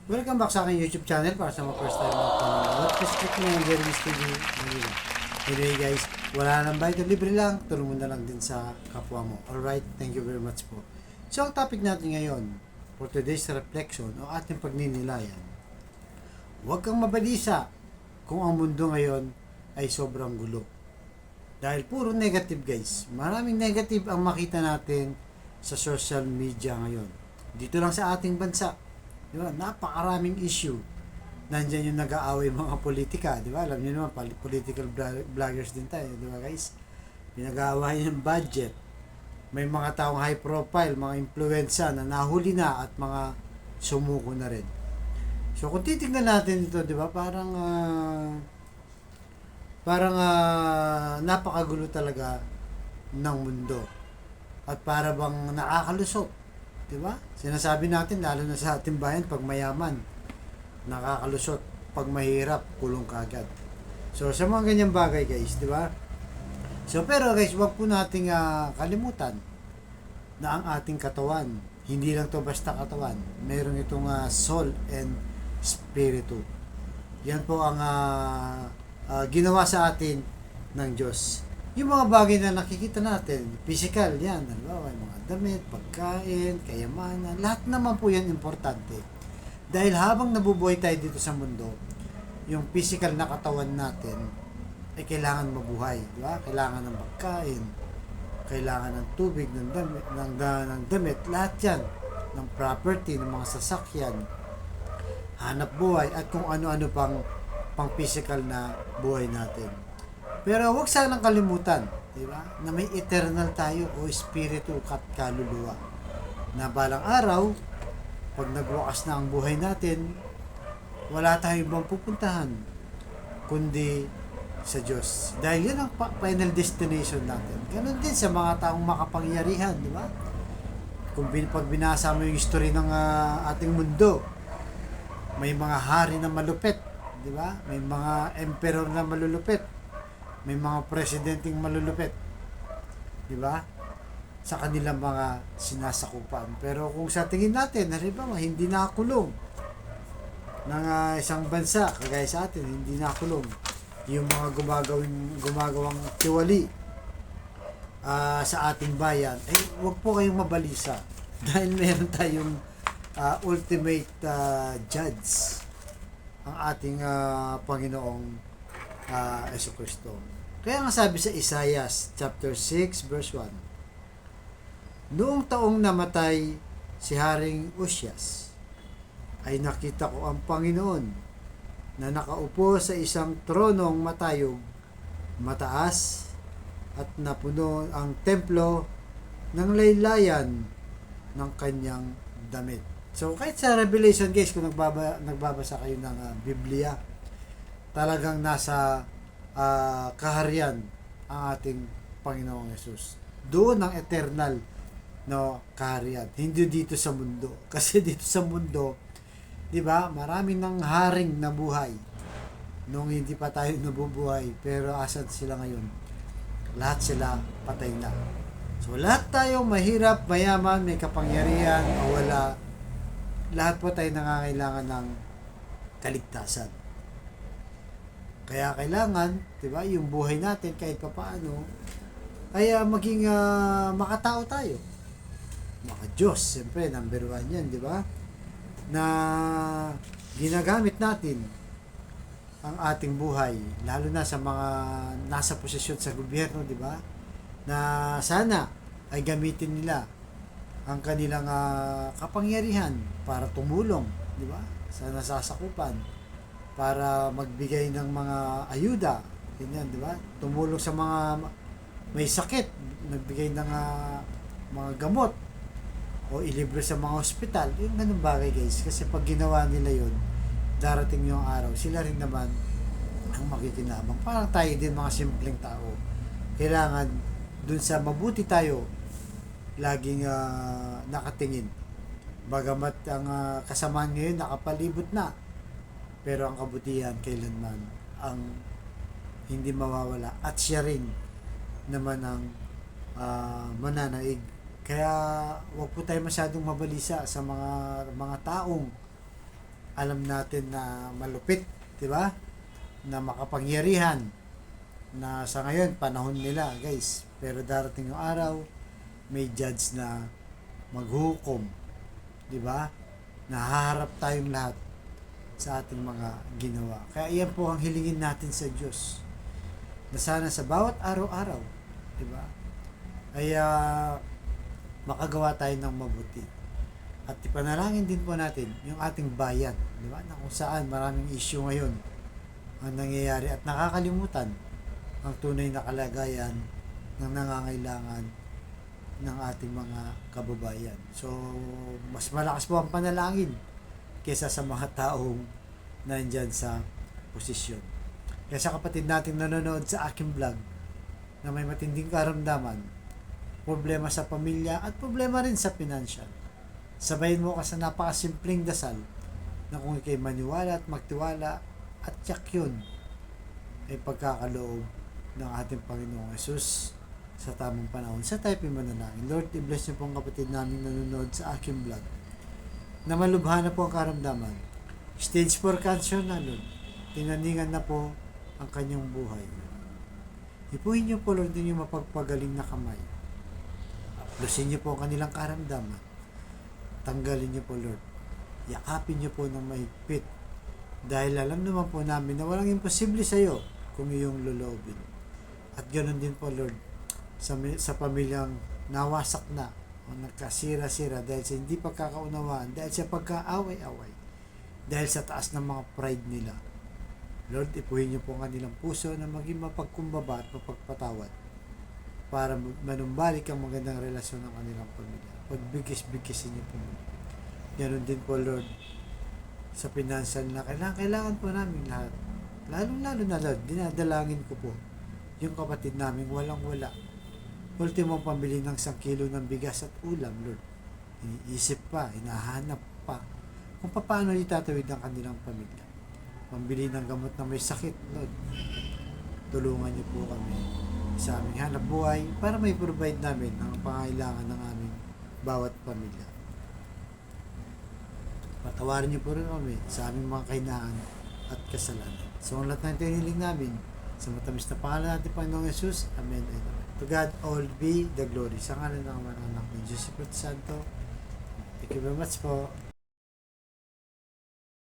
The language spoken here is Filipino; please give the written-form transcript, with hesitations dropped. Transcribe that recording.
Welcome back sa aking YouTube channel para sa mga first time mga panonood. Please click mo yung Jeremy's TV. Manila. Anyway guys, wala nang bayad, libre lang. Tulong mo na lang din sa kapwa mo. Alright, thank you very much po. So ang topic natin ngayon for today's reflection o ating pagninilayan. Huwag kang mabalisa kung ang mundo ngayon ay sobrang gulo. Dahil puro negative guys. Maraming negative ang makita natin sa social media ngayon. Dito lang sa ating bansa. Di ba? Napakaraming issue. Nandiyan yung nag-aaway mga politika, di ba? Alam niyo naman, political vloggers din tayo, di ba guys? Pinag-aaway ng budget. May mga taong high profile, mga influensya na nahuli na at mga sumuko na rin. So kung titignan natin ito, di ba? Parang napakagulo talaga ng mundo. At para bang nakakalusot. Diba? Sinasabi natin lalo na sa ating bayan pag mayaman nakakalusot, pag mahirap kulong kagad. So sa mga ganyang bagay guys, diba? So pero guys, wag po nating kalimutan na ang ating katawan, hindi lang to basta katawan, meron itong soul and spiritu. Yan po ang ginawa sa atin ng Diyos. Yung mga bagay na nakikita natin, physical yan, halimbawa, mga damit, pagkain, kayamanan, lahat naman po yan importante. Dahil habang nabubuhay tayo dito sa mundo, yung physical na katawan natin ay kailangan mabuhay, di ba? Kailangan ng pagkain, kailangan ng tubig, ng damit, lahat yan, ng property, ng mga sasakyan, hanap buhay, at kung ano-ano pang physical na buhay natin. Pero huwag sanang kalimutan, di ba? Na may eternal tayo o espiritu at kaluluwa. Na balang araw, pag nagwakas na ang buhay natin, wala tayong ibang pupuntahan kundi sa Diyos. Dahil yan ang final destination natin. Ganon din sa mga taong makapangyarihan, di ba? Kung pag binasa mo yung history ng ating mundo, may mga hari na malupit, di ba? May mga emperor na malulupit. May mga presidenteng malulupit. Di ba? Sa kanilang mga sinasakupan. Pero kung sa tingin natin, halimbawa, hindi nakakulong ng isang bansa, kagaya sa atin, hindi nakakulong yung mga gumagawang tiwali sa ating bayan, ay huwag po kayong mabalisa. Dahil meron tayong ultimate judge, ang ating Panginoong Jesucristo. Kaya nga sabi sa Isaiah chapter 6 verse 1, noong taong namatay si Haring Uzias, ay nakita ko ang Panginoon na nakaupo sa isang tronong matayog, mataas, at napuno ang templo ng laylayan ng kanyang damit. So kahit sa Revelation guys, kung nagbabasa kayo ng Biblia, talagang nasa kaharian ang ating Panginoong Yesus. Doon ang eternal kaharian. Hindi dito sa mundo. Kasi dito sa mundo, di ba, maraming nang haring na buhay nung hindi pa tayo nabubuhay. Pero asan sila ngayon? Lahat sila patay na. So lahat tayo mahirap, mayaman, may kapangyarihan o wala, lahat po tayo nangangailangan ng kaligtasan. Kaya kailangan, 'di ba, yung buhay natin kahit papaano ay maging makatao tayo. Maka-Diyos, siyempre number 1 'yan, 'di ba? Na ginagamit natin ang ating buhay, lalo na sa mga nasa posisyon sa gobyerno, 'di ba? Na sana ay gamitin nila ang kanilang kapangyarihan para tumulong, 'di ba? Sa nasasakupan, para magbigay ng mga ayuda, ganyan, di ba? Tumulong sa mga may sakit, nagbigay ng mga gamot o ilibre sa mga ospital. Yung ganung bagay guys, kasi pag ginawa nila yun, darating yung araw, sila rin naman ang makikinabang. Parang tayo din, mga simpleng tao, kailangan dun sa mabuti tayo laging nakatingin. Bagamat ang kasamaan ngayon nakapalibot na, pero ang kabutihan kailanman ang hindi mawawala, at siya rin naman ang mananaig. Kaya wag po tayo masyadong mabalisa sa mga taong alam natin na malupit, di ba? Na makapangyarihan, na sa ngayon panahon nila, guys. Pero darating yung araw, may judge na maghukom, di ba? Nahaharap tayong lahat sa ating mga ginawa. Kaya iyan po ang hilingin natin sa Diyos, na sana sa bawat araw-araw, di ba, ay makagawa tayo ng mabuti. At ipanalangin din po natin yung ating bayan, di ba, na kung saan maraming issue ngayon ang nangyayari at nakakalimutan ang tunay na kalagayan ng nangangailangan ng ating mga kababayan. So, mas malakas po ang panalangin kaysa sa mga taong nandyan sa posisyon. Kaya sa kapatid nating nanonood sa aking vlog na may matinding karamdaman, problema sa pamilya at problema rin sa financial, sabayin mo ka sa napakasimpleng dasal na kung ikay maniwala at magtiwala at tiyak yun ay pagkakaloob ng ating Panginoong Yesus sa tamang panahon. Sa tayo manalangin. Lord, i-bless niyo po ang kapatid namin nanonood sa aking vlog na malubha na po ang karamdaman. Stage 4 cancer na, Lord. Tinaningan na po ang kanyang buhay. Ipuhin niyo po, Lord, yung mapagpagaling na kamay. Lusin niyo po ang kanilang karamdaman. Tanggalin niyo po, Lord. Yakapin niyo po ng mahigpit. Dahil alam naman po namin na walang imposible sa iyo kung iyong loloobin. At ganoon din po, Lord, sa pamilyang nawasak na o nagkasira-sira dahil sa hindi pagkakaunawaan, dahil sa pagkaaway-away, dahil sa taas ng mga pride nila. Lord, ipuhin niyo po ang kanilang puso na maging mapagkumbaba at mapagpatawad para manumbalik ang magandang relasyon ng kanilang pamilya. Pagbigis-bigisin niyo po. Ganoon din po, Lord, sa pinansyal na kailangan po namin lahat. Lalong-lalo na, Lord, dinadalangin ko po yung kapatid namin walang-wala. Ultimo pambili ng 1 kilo ng bigas at ulam, Lord. Iniisip pa, hinahanap pa kung paano itatawid ang kanilang pamilya. Pambili ng gamot na may sakit, Lord. Tulungan niyo po kami sa aming hanap buhay para may provide namin ang pangailangan ng aming bawat pamilya. Patawarin niyo po rin kami sa aming mga kahinaan at kasalanan. So, ang lahat ng tiniling namin sa matamis na pangalan natin, Panginoong Yesus. Amen and amen. To God all be the glory. Sa ngalan ng mga anak ng Diyos Santo. Thank you very much po.